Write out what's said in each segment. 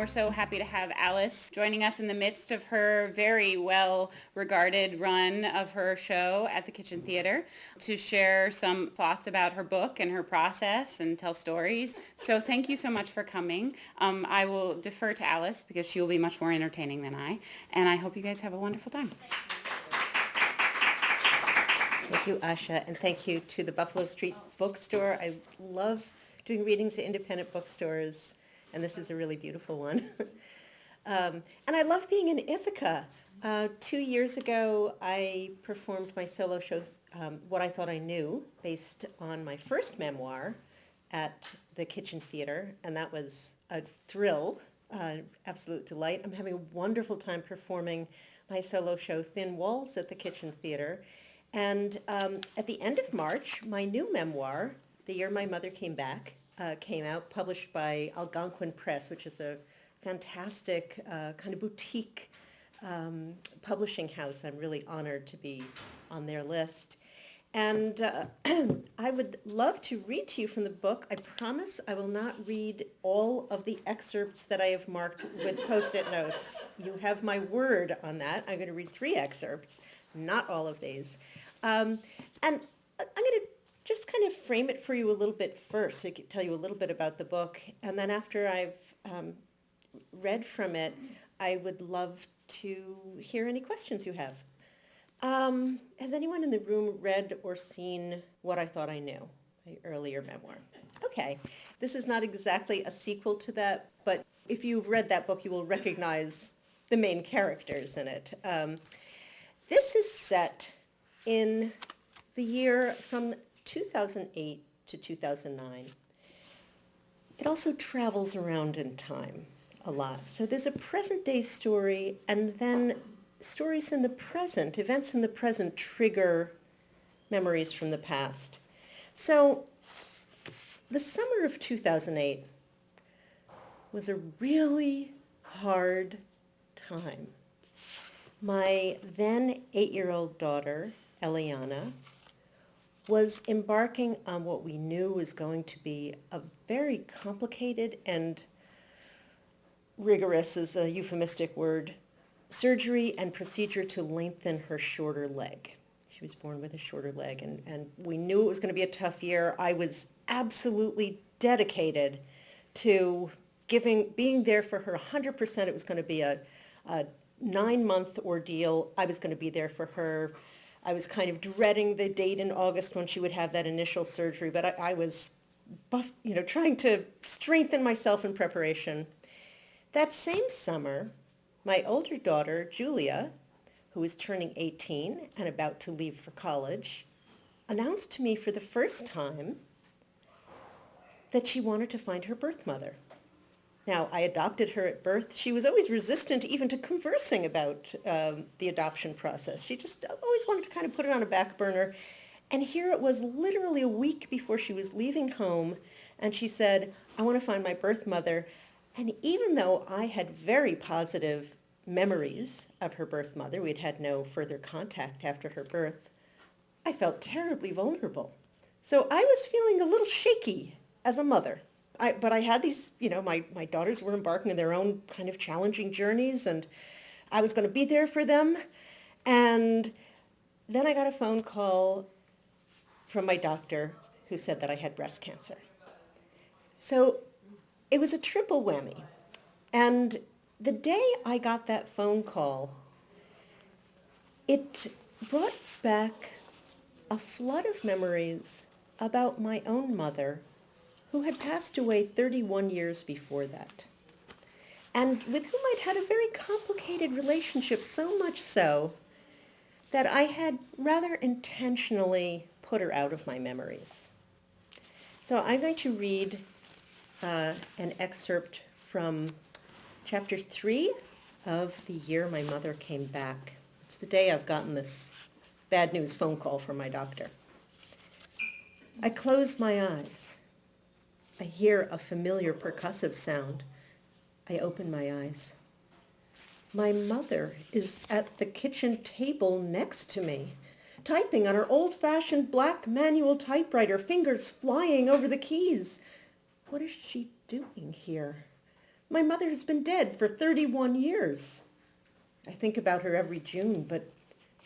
We're so happy to have Alice joining us in the midst of her very well-regarded run of her show at the Kitchen Theater to share some thoughts about her book and her process and tell stories. So thank you so much for coming. I will defer to Alice because she will be much more entertaining than I, and I hope you guys have a wonderful time. Thank you, Asha, and thank you to the Buffalo Street Bookstore. I love doing readings at independent bookstores, and this is a really beautiful one. And I love being in Ithaca. 2 years ago, I performed my solo show, What I Thought I Knew, based on my first memoir at the Kitchen Theater, and that was a thrill, absolute delight. I'm having a wonderful time performing my solo show, Thin Walls, at the Kitchen Theater. And at the end of March, my new memoir, The Year My Mother Came Back, came out, published by Algonquin Press, which is a fantastic kind of boutique publishing house. I'm really honored to be on their list. And I would love to read to you from the book. I promise I will not read all of the excerpts that I have marked with Post-it notes. You have my word on that. I'm going to read 3 excerpts, not all of these. And I'm going to just kind of frame it for you a little bit first, so I can tell you a little bit about the book. And then after I've read from it, I would love to hear any questions you have. Has anyone in the room read or seen What I Thought I Knew, my earlier memoir? Okay. This is not exactly a sequel to that, but if you've read that book, you will recognize the main characters in it. This is set in the year from 2008 to 2009. It also travels around in time a lot. So there's a present day story, and then stories in the present, events in the present trigger memories from the past. So the summer of 2008 was a really hard time. My then 8-year-old daughter, Eliana, was embarking on what we knew was going to be a very complicated and rigorous, is a euphemistic word, surgery and procedure to lengthen her shorter leg. She was born with a shorter leg, and we knew it was going to be a tough year. I was absolutely dedicated to being there for her 100%. It was going to be a 9-month ordeal. I was going to be there for her. I was kind of dreading the date in August when she would have that initial surgery, but I was trying to strengthen myself in preparation. That same summer, my older daughter, Julia, who was turning 18 and about to leave for college, announced to me for the first time that she wanted to find her birth mother. Now, I adopted her at birth. She was always resistant even to conversing about the adoption process. She just always wanted to kind of put it on a back burner. And here it was literally a week before she was leaving home, and she said, I want to find my birth mother. And even though I had very positive memories of her birth mother, we'd had no further contact after her birth, I felt terribly vulnerable. So I was feeling a little shaky as a mother. But I had these, my daughters were embarking on their own kind of challenging journeys, and I was going to be there for them. And then I got a phone call from my doctor who said that I had breast cancer. So it was a triple whammy. And the day I got that phone call, it brought back a flood of memories about my own mother, who had passed away 31 years before that, and with whom I'd had a very complicated relationship, so much so that I had rather intentionally put her out of my memories. So I'm going to read an excerpt from chapter 3 of The Year My Mother Came Back. It's the day I've gotten this bad news phone call from my doctor. I close my eyes. I hear a familiar percussive sound. I open my eyes. My mother is at the kitchen table next to me, typing on her old-fashioned black manual typewriter, fingers flying over the keys. What is she doing here? My mother has been dead for 31 years. I think about her every June, but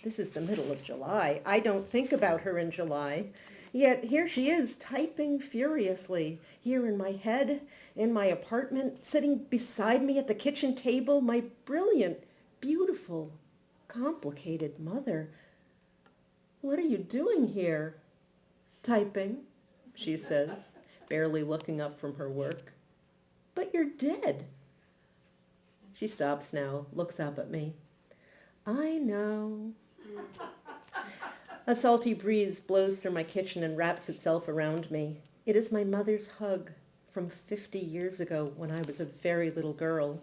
this is the middle of July. I don't think about her in July. Yet here she is, typing furiously, here in my head, in my apartment, sitting beside me at the kitchen table, my brilliant, beautiful, complicated mother. What are you doing here? Typing, she says, barely looking up from her work. But you're dead. She stops now, looks up at me. I know. A salty breeze blows through my kitchen and wraps itself around me. It is my mother's hug from 50 years ago when I was a very little girl.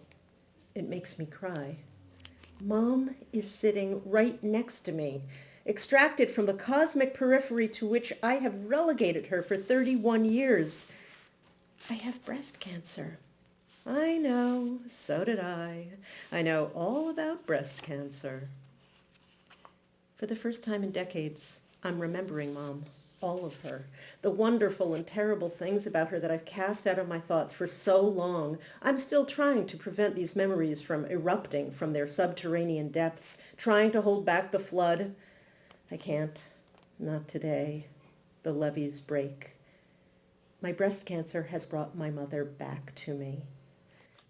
It makes me cry. Mom is sitting right next to me, extracted from the cosmic periphery to which I have relegated her for 31 years. I have breast cancer. I know, so did I. I know all about breast cancer. For the first time in decades, I'm remembering Mom, all of her, the wonderful and terrible things about her that I've cast out of my thoughts for so long. I'm still trying to prevent these memories from erupting from their subterranean depths, trying to hold back the flood. I can't. Not today. The levees break. My breast cancer has brought my mother back to me.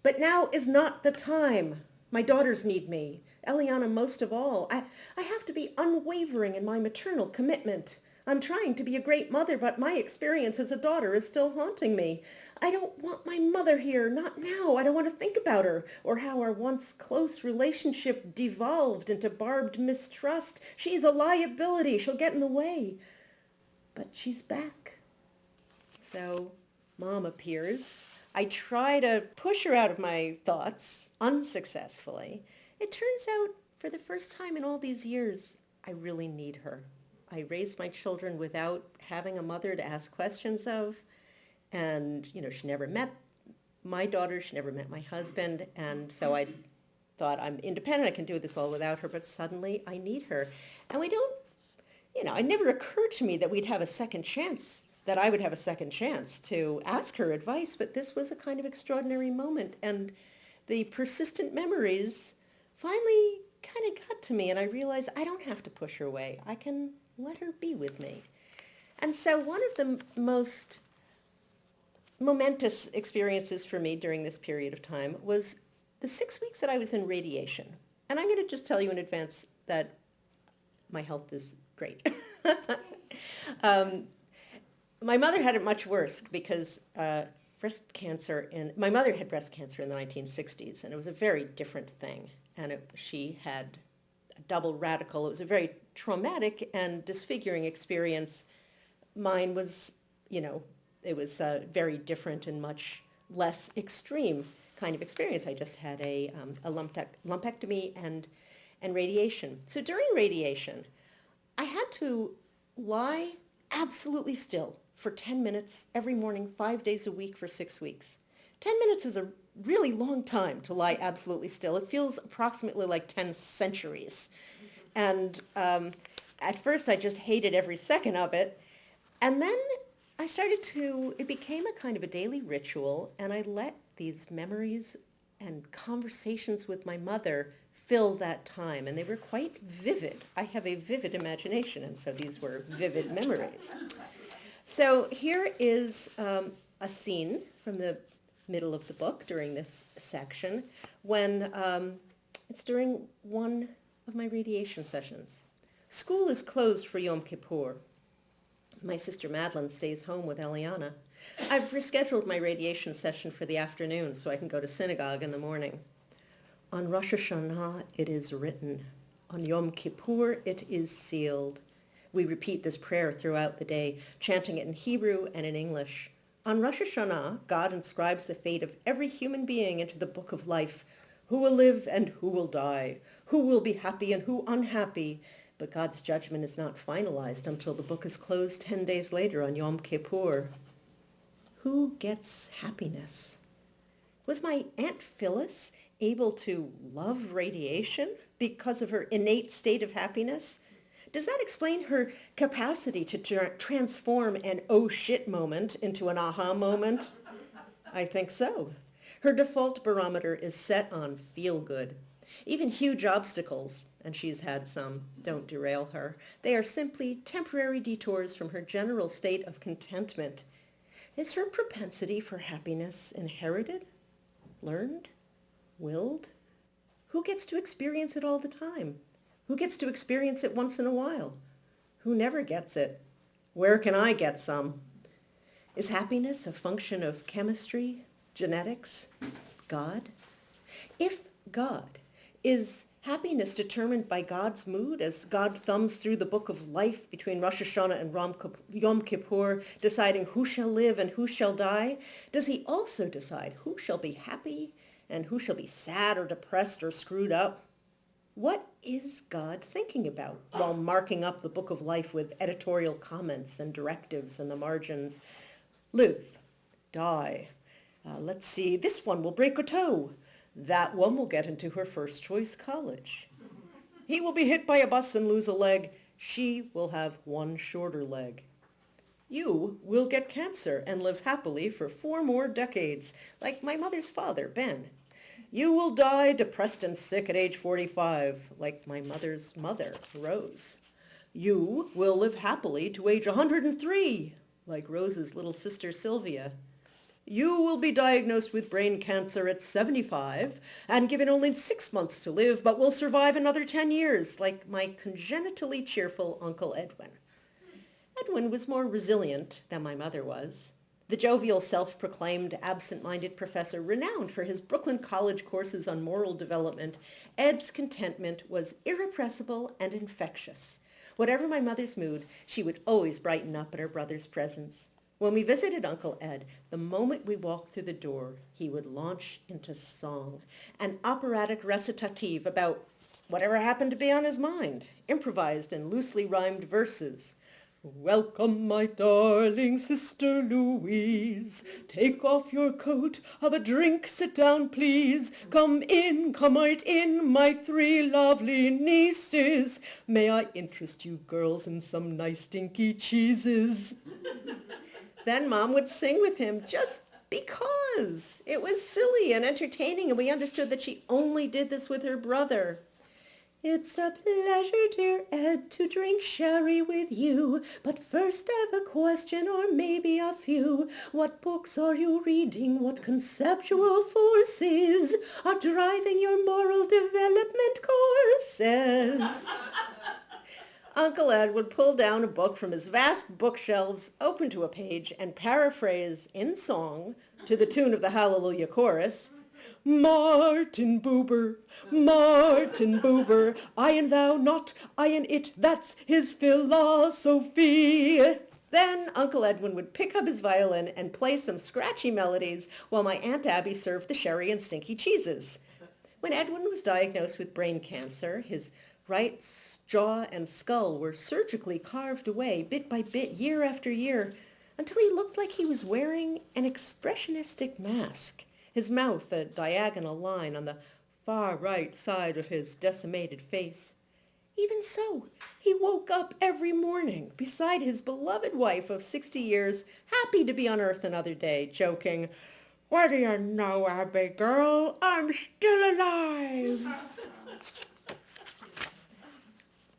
But now is not the time. My daughters need me. Eliana most of all. I have to be unwavering in my maternal commitment. I'm trying to be a great mother, but my experience as a daughter is still haunting me. I don't want my mother here, not now. I don't want to think about her, or how our once close relationship devolved into barbed mistrust. She's a liability. She'll get in the way. But she's back. So Mom appears. I try to push her out of my thoughts, unsuccessfully. It turns out, for the first time in all these years, I really need her. I raised my children without having a mother to ask questions of. And, she never met my daughter. She never met my husband. And so I thought, I'm independent. I can do this all without her. But suddenly I need her. And we don't, it never occurred to me that we'd have a second chance, that I would have a second chance to ask her advice. But this was a kind of extraordinary moment. And the persistent memories finally kind of got to me. And I realized I don't have to push her away. I can let her be with me. And so one of the most momentous experiences for me during this period of time was the 6 weeks that I was in radiation. And I'm going to just tell you in advance that my health is great. My mother had it much worse because my mother had breast cancer in the 1960s, and it was a very different thing. And she had a double radical. It was a very traumatic and disfiguring experience. Mine was, it was very different and much less extreme kind of experience. I just had a lumpectomy and radiation. So during radiation, I had to lie absolutely still for 10 minutes every morning, 5 days a week for 6 weeks. 10 minutes is a really long time to lie absolutely still. It feels approximately like 10 centuries. And at first I just hated every second of it. And then it became a kind of a daily ritual, and I let these memories and conversations with my mother fill that time, and they were quite vivid. I have a vivid imagination, and so these were vivid memories. So here is a scene from the middle of the book during this section when it's during one of my radiation sessions. School is closed for Yom Kippur. My sister Madeline stays home with Eliana. I've rescheduled my radiation session for the afternoon so I can go to synagogue in the morning. On Rosh Hashanah it is written. On Yom Kippur it is sealed. We repeat this prayer throughout the day, chanting it in Hebrew and in English. On Rosh Hashanah, God inscribes the fate of every human being into the book of life. Who will live and who will die? Who will be happy and who unhappy? But God's judgment is not finalized until the book is closed 10 days later on Yom Kippur. Who gets happiness? Was my Aunt Phyllis able to love radiation because of her innate state of happiness? Does that explain her capacity to transform an oh shit moment into an aha moment? I think so. Her default barometer is set on feel good. Even huge obstacles, and she's had some, don't derail her. They are simply temporary detours from her general state of contentment. Is her propensity for happiness inherited, learned, willed? Who gets to experience it all the time? Who gets to experience it once in a while? Who never gets it? Where can I get some? Is happiness a function of chemistry, genetics, God? If God, is happiness determined by God's mood as God thumbs through the book of life between Rosh Hashanah and Yom Kippur, deciding who shall live and who shall die? Does he also decide who shall be happy and who shall be sad or depressed or screwed up? What is God thinking about while marking up the book of life with editorial comments and directives in the margins? Live, die. Let's see, this one will break a toe. That one will get into her first choice college. He will be hit by a bus and lose a leg. She will have one shorter leg. You will get cancer and live happily for 4 more decades, like my mother's father, Ben. You will die depressed and sick at age 45, like my mother's mother, Rose. You will live happily to age 103, like Rose's little sister, Sylvia. You will be diagnosed with brain cancer at 75 and given only 6 months to live, but will survive another 10 years, like my congenitally cheerful Uncle Edwin. Edwin was more resilient than my mother was. The jovial, self-proclaimed, absent-minded professor renowned for his Brooklyn College courses on moral development, Ed's contentment was irrepressible and infectious. Whatever my mother's mood, she would always brighten up in her brother's presence. When we visited Uncle Ed, the moment we walked through the door, he would launch into song, an operatic recitative about whatever happened to be on his mind, improvised in loosely rhymed verses. Welcome, my darling sister Louise. Take off your coat, have a drink, sit down, please. Come right in, my 3 lovely nieces. May I interest you girls in some nice stinky cheeses? Then Mom would sing with him just because. It was silly and entertaining, and we understood that she only did this with her brother. It's a pleasure, dear Ed, to drink sherry with you. But first I've a question, or maybe a few. What books are you reading? What conceptual forces are driving your moral development courses? Uncle Ed would pull down a book from his vast bookshelves, open to a page, and paraphrase in song, to the tune of the Hallelujah Chorus, Martin Buber, I and thou, not I and it, that's his philosophy. Then Uncle Edwin would pick up his violin and play some scratchy melodies while my Aunt Abby served the sherry and stinky cheeses. When Edwin was diagnosed with brain cancer, his right jaw and skull were surgically carved away bit by bit, year after year, until he looked like he was wearing an expressionistic mask, his mouth a diagonal line on the far right side of his decimated face. Even so, he woke up every morning beside his beloved wife of 60 years, happy to be on earth another day, joking, "What do you know, Abby girl? I'm still alive."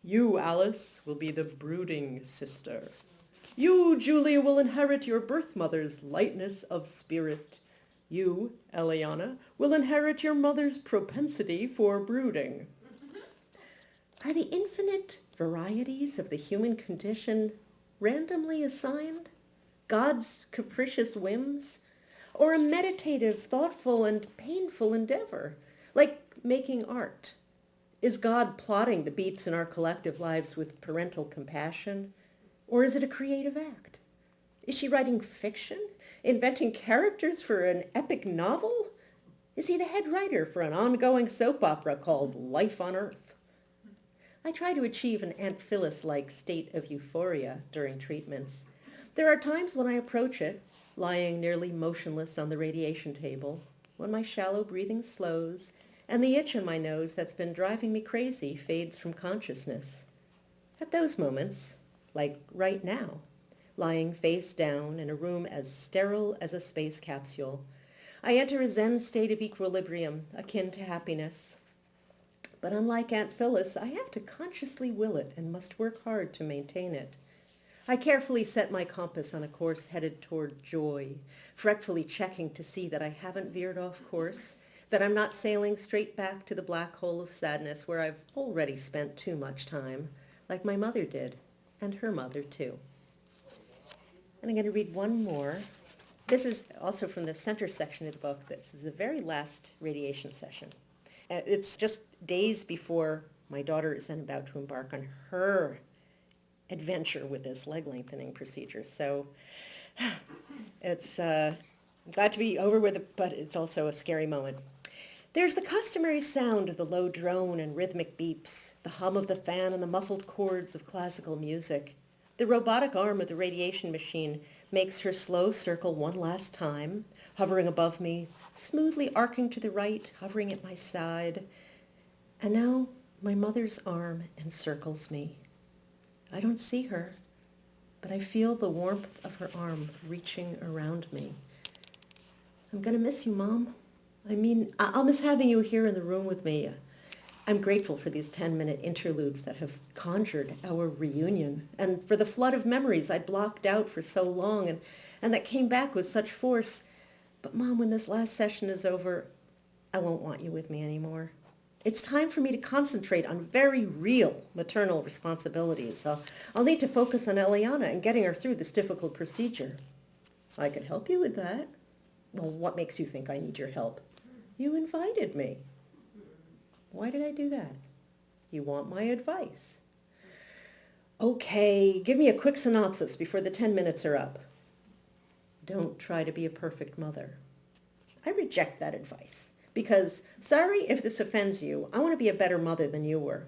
You, Alice, will be the brooding sister. You, Julia, will inherit your birth mother's lightness of spirit. You, Eliana, will inherit your mother's propensity for brooding. Are the infinite varieties of the human condition randomly assigned? God's capricious whims? Or a meditative, thoughtful, and painful endeavor, like making art? Is God plotting the beats in our collective lives with parental compassion? Or is it a creative act? Is she writing fiction? Inventing characters for an epic novel? Is he the head writer for an ongoing soap opera called Life on Earth? I try to achieve an Aunt Phyllis-like state of euphoria during treatments. There are times when I approach it, lying nearly motionless on the radiation table, when my shallow breathing slows and the itch in my nose that's been driving me crazy fades from consciousness. At those moments, like right now, lying face down in a room as sterile as a space capsule, I enter a Zen state of equilibrium, akin to happiness. But unlike Aunt Phyllis, I have to consciously will it and must work hard to maintain it. I carefully set my compass on a course headed toward joy, fretfully checking to see that I haven't veered off course, that I'm not sailing straight back to the black hole of sadness where I've already spent too much time, like my mother did, and her mother too. And I'm going to read one more. This is also from the center section of the book. This is the very last radiation session. It's just days before my daughter is then about to embark on her adventure with this leg lengthening procedure. So it's I'm glad to be over with it, but it's also a scary moment. There's the customary sound of the low drone and rhythmic beeps, the hum of the fan and the muffled chords of classical music. The robotic arm of the radiation machine makes her slow circle one last time, hovering above me, smoothly arcing to the right, hovering at my side. And now my mother's arm encircles me. I don't see her, but I feel the warmth of her arm reaching around me. I'm going to miss you, Mom. I mean, I'll miss having you here in the room with me. I'm grateful for these 10-minute interludes that have conjured our reunion and for the flood of memories I'd blocked out for so long and that came back with such force. But Mom, when this last session is over, I won't want you with me anymore. It's time for me to concentrate on very real maternal responsibilities. I'll need to focus on Eliana and getting her through this difficult procedure. I could help you with that. Well, what makes you think I need your help? You invited me. Why did I do that? You want my advice. Okay, give me a quick synopsis before the 10 minutes are up. Don't try to be a perfect mother. I reject that advice because, sorry if this offends you, I want to be a better mother than you were.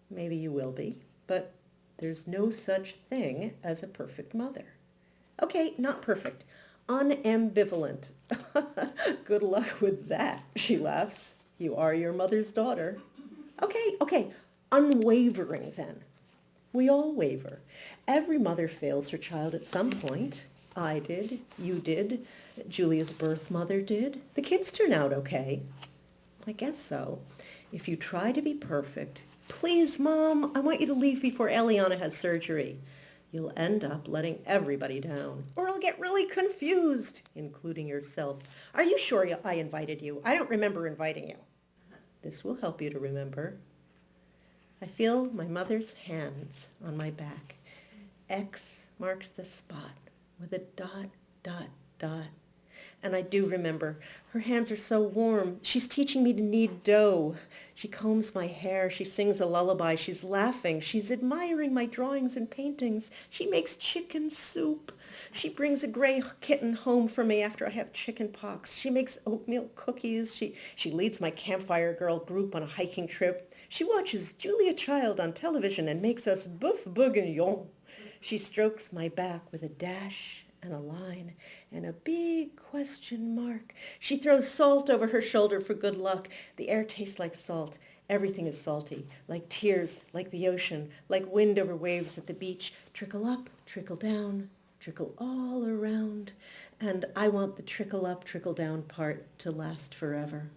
Maybe you will be, but there's no such thing as a perfect mother. Okay, not perfect. Unambivalent. Good luck with that, she laughs. You are your mother's daughter. Okay. Unwavering then. We all waver. Every mother fails her child at some point. I did, you did, Julia's birth mother did. The kids turn out okay. I guess so. If you try to be perfect, please, Mom, I want you to leave before Eliana has surgery. You'll end up letting everybody down. Or I'll get really confused, including yourself. Are you sure I invited you? I don't remember inviting you. This will help you to remember. I feel my mother's hands on my back. X marks the spot with a dot, dot, dot. And I do remember. Her hands are so warm. She's teaching me to knead dough. She combs my hair. She sings a lullaby. She's laughing. She's admiring my drawings and paintings. She makes chicken soup. She brings a gray kitten home for me after I have chicken pox. She makes oatmeal cookies. She leads my Campfire Girl group on a hiking trip. She watches Julia Child on television and makes us boeuf bourguignon. She strokes my back with a dash and a line and a big question mark. She throws salt over her shoulder for good luck. The air tastes like salt. Everything is salty, like tears, like the ocean, like wind over waves at the beach. Trickle up, trickle down, trickle all around. And I want the trickle up, trickle down part to last forever.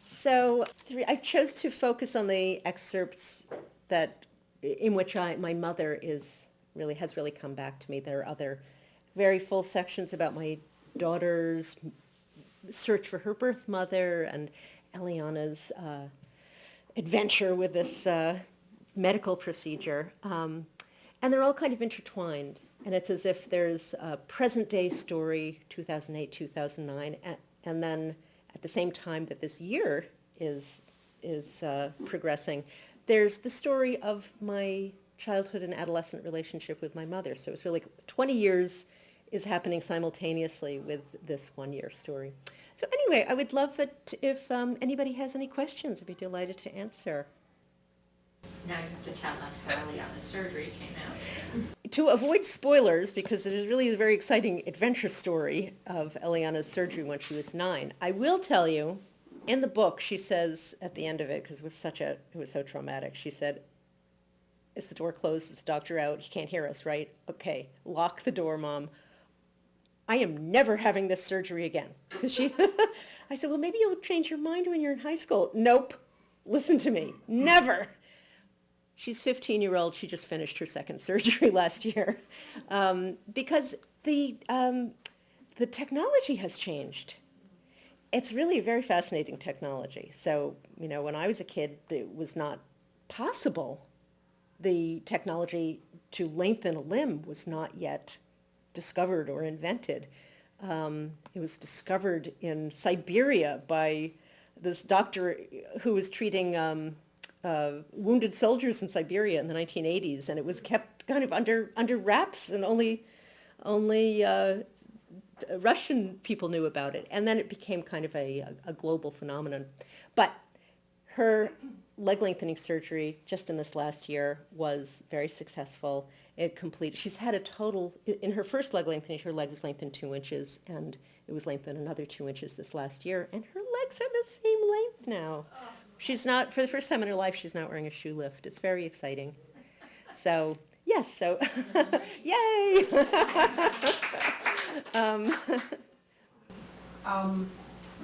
So I chose to focus on the excerpts that in which my mother has really come back to me. There are other very full sections about my daughter's search for her birth mother and Eliana's adventure with this medical procedure. And they're all kind of intertwined. And it's as if there's a present day story, 2008, 2009, and then at the same time that this year is progressing, there's the story of my childhood and adolescent relationship with my mother. So it's really 20 years is happening simultaneously with this 1 year story. So anyway, I would love it if anybody has any questions. I'd be delighted to answer. Now you have to tell us how Eliana's surgery came out. To avoid spoilers, because it is really a very exciting adventure story of Eliana's surgery when she was 9, I will tell you, in the book, she says at the end of it, because it was so traumatic, she said, "Is the door closed? Is the doctor out? He can't hear us, right? Okay, lock the door, Mom. I am never having this surgery again. 'Cause I said, well, maybe you'll change your mind when you're in high school. Nope. Listen to me. Never. She's 15-year-old. She just finished her second surgery last year. Because the technology has changed. It's really a very fascinating technology. So, when I was a kid, it was not possible. The technology to lengthen a limb was not yet discovered or invented. It was discovered in Siberia by this doctor who was treating wounded soldiers in Siberia in the 1980s, and it was kept kind of under wraps, and only Russian people knew about it. And then it became kind of a global phenomenon. But her leg lengthening surgery just in this last year was very successful. She's had a total, in her first leg lengthening, her leg was lengthened 2 inches, and it was lengthened another 2 inches this last year, and her legs are the same length now. She's not, for the first time in her life, she's not wearing a shoe lift. It's very exciting. So, yes, so, yay!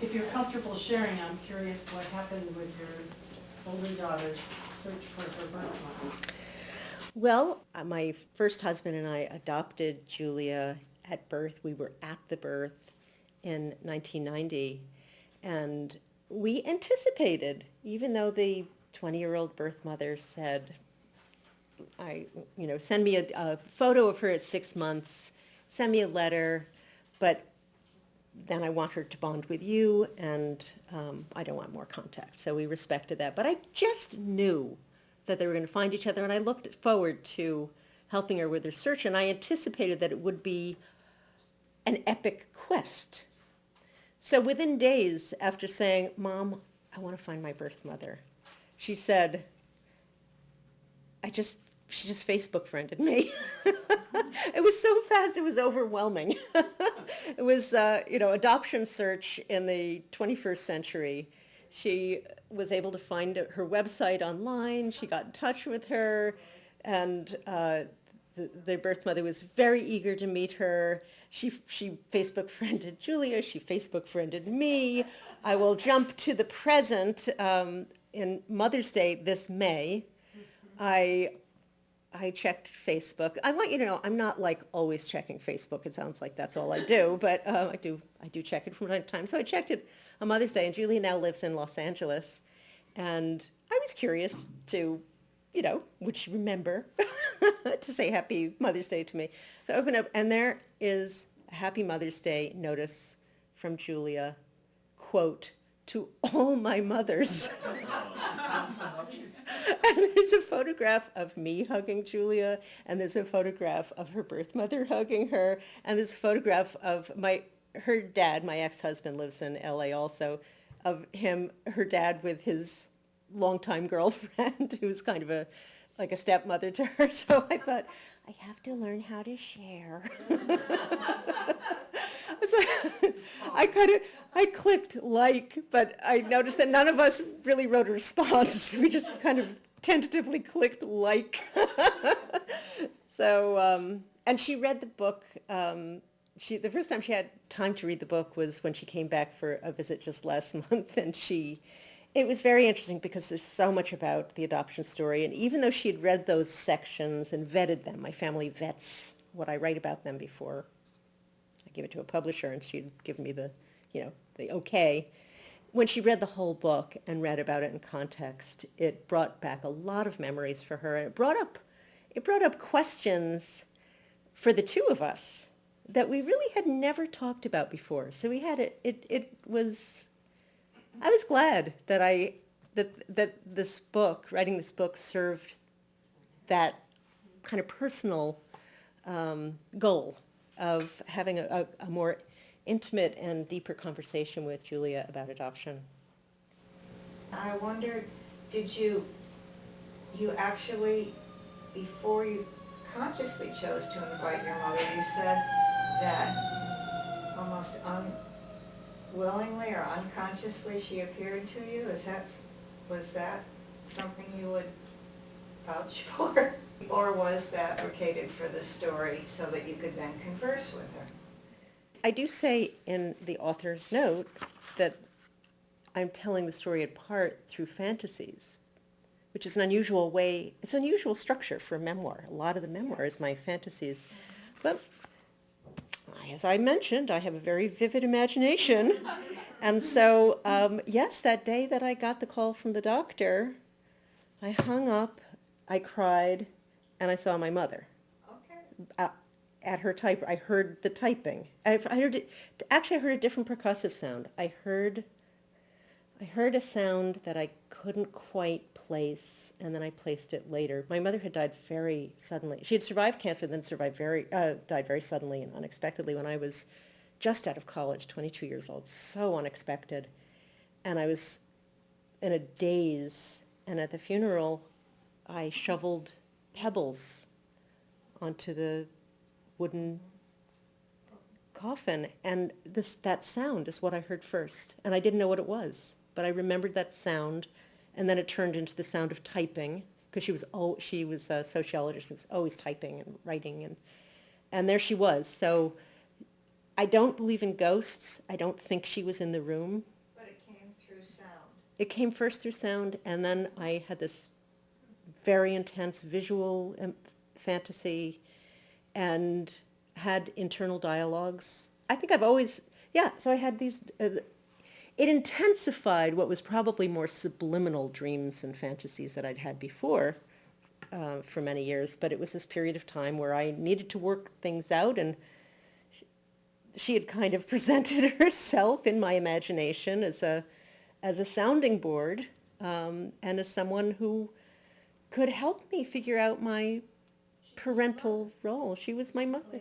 If you're comfortable sharing, I'm curious what happened with your older daughter's search for her birth mother. Well, my first husband and I adopted Julia at birth. We were at the birth in 1990, and we anticipated, even though the 20-year-old birth mother said, send me a photo of her at 6 months, send me a letter, but then I want her to bond with you, and I don't want more contact. So we respected that. But I just knew that they were going to find each other, and I looked forward to helping her with her search, and I anticipated that it would be an epic quest. So within days after saying, Mom, I want to find my birth mother, she said, she just Facebook friended me. It was so fast, it was overwhelming. It was, adoption search in the 21st century. She was able to find her website online. She got in touch with her, and the birth mother was very eager to meet her. She Facebook friended Julia. She Facebook friended me. I will jump to the present. In Mother's Day this May, I checked Facebook. I want you to know I'm not like always checking Facebook. It sounds like that's all I do, but I do check it from time to time. So I checked it on Mother's Day, and Julia now lives in Los Angeles, and I was curious to, would she remember to say Happy Mother's Day to me? So I open up, and there is a Happy Mother's Day notice from Julia, quote, to all my mothers. And there's a photograph of me hugging Julia, and there's a photograph of her birth mother hugging her, and there's a photograph of her dad, my ex-husband lives in LA also, of her dad with his longtime girlfriend, who was kind of like a stepmother to her. So I thought, I have to learn how to share. So I clicked like, but I noticed that none of us really wrote a response. We just kind of tentatively clicked like. So, and she read the book. The first time she had time to read the book was when she came back for a visit just last month, and it was very interesting because there's so much about the adoption story, and even though she had read those sections and vetted them, my family vets what I write about them before I give it to a publisher, and she'd give me the okay. When she read the whole book and read about it in context, it brought back a lot of memories for her, and it brought up questions for the two of us that we really had never talked about before. So we had I was glad that writing this book served that kind of personal goal of having a more intimate and deeper conversation with Julia about adoption. I wondered, did you actually, before you consciously chose to invite your mother, you said that almost unwillingly or unconsciously she appeared to you? Was that something you would vouch for? Or was that fabricated for the story so that you could then converse with her? I do say in the author's note that I'm telling the story in part through fantasies, which is an unusual way, it's an unusual structure for a memoir. A lot of the memoir is my fantasies. But as I mentioned, I have a very vivid imagination. And so, yes, that day that I got the call from the doctor, I hung up, I cried, and I saw my mother. Okay. At her type, I heard the typing. I heard it, actually I heard a different percussive sound. I heard a sound that I couldn't quite place, and then I placed it later. My mother had died very suddenly. She had survived cancer, then died very suddenly and unexpectedly when I was just out of college, 22 years old. So unexpected. And I was in a daze, and at the funeral, I shoveled pebbles onto the wooden coffin, and that sound is what I heard first. And I didn't know what it was, but I remembered that sound, and then it turned into the sound of typing, because she was a sociologist and was always typing and writing, and there she was. So I don't believe in ghosts. I don't think she was in the room. But it came through sound. It came first through sound, and then I had this very intense visual fantasy and had internal dialogues. I think I've always, so I had these, it intensified what was probably more subliminal dreams and fantasies that I'd had before for many years, but it was this period of time where I needed to work things out, and she had kind of presented herself in my imagination as a sounding board, and as someone who could help me figure out my parental role. She was my mother.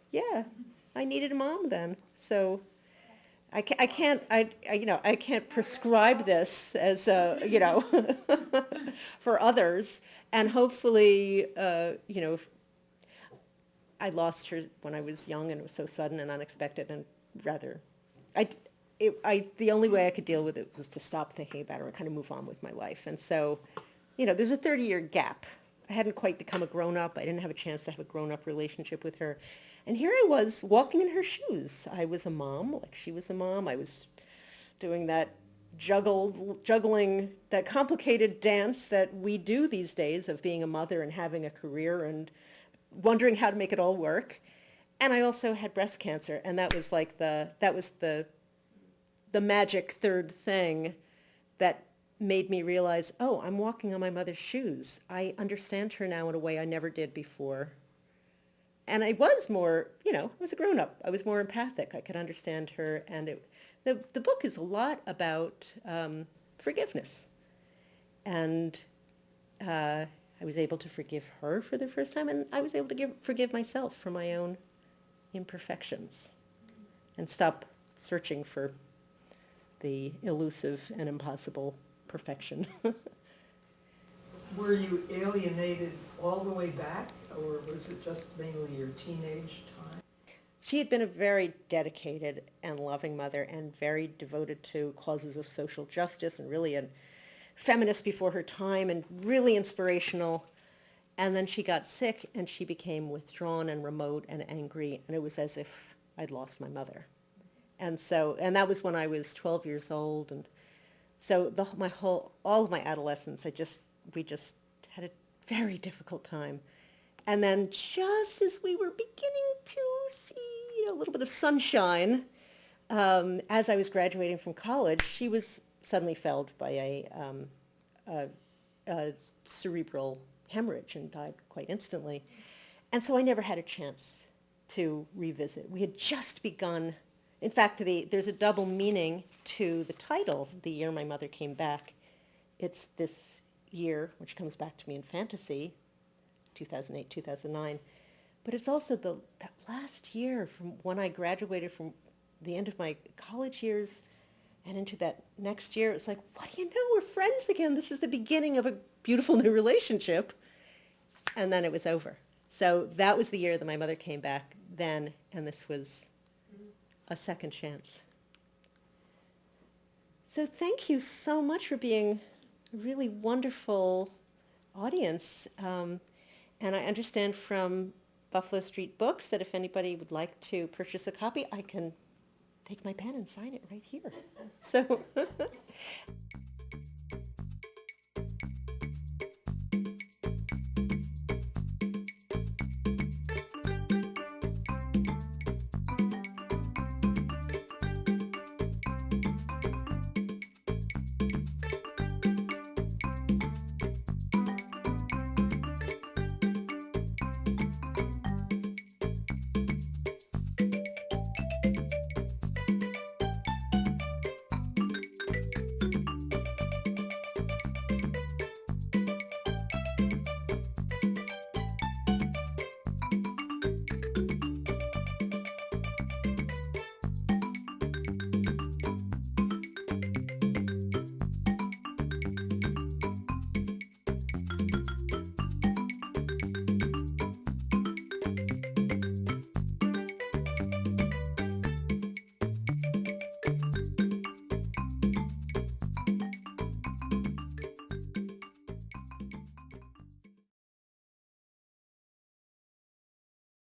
Yeah, I needed a mom then. So I can't prescribe this as for others. And hopefully, I lost her when I was young, and it was so sudden and unexpected, and rather, the only way I could deal with it was to stop thinking about her and kind of move on with my life. And so, there's a 30-year gap. I hadn't quite become a grown-up. I didn't have a chance to have a grown-up relationship with her. And here I was walking in her shoes. I was a mom, like she was a mom. I was doing that juggling, that complicated dance that we do these days of being a mother and having a career and wondering how to make it all work. And I also had breast cancer, and that was like the magic third thing that made me realize, oh, I'm walking on my mother's shoes. I understand her now in a way I never did before. And I was more, I was a grown-up. I was more empathic. I could understand her. And the book is a lot about forgiveness. And I was able to forgive her for the first time, and I was able to forgive myself for my own imperfections and stop searching for the elusive and impossible perfection. Were you alienated all the way back, or was it just mainly your teenage time? She had been a very dedicated and loving mother, and very devoted to causes of social justice, and really a feminist before her time, and really inspirational. And then she got sick, and she became withdrawn and remote and angry, and it was as if I'd lost my mother. And that was when I was 12 years old, and so all of my adolescence, we just had a very difficult time. And then just as we were beginning to see, a little bit of sunshine, as I was graduating from college, she was suddenly felled by a cerebral hemorrhage and died quite instantly. And so I never had a chance to revisit. We had just begun. In fact, there's a double meaning to the title, The Year My Mother Came Back. It's this year, which comes back to me in fantasy, 2008, 2009. But it's also that last year from when I graduated from the end of my college years and into that next year. It's like, what do you know? We're friends again. This is the beginning of a beautiful new relationship. And then it was over. So that was the year that my mother came back then, and this was a second chance. So thank you so much for being a really wonderful audience. And I understand from Buffalo Street Books that if anybody would like to purchase a copy, I can take my pen and sign it right here. So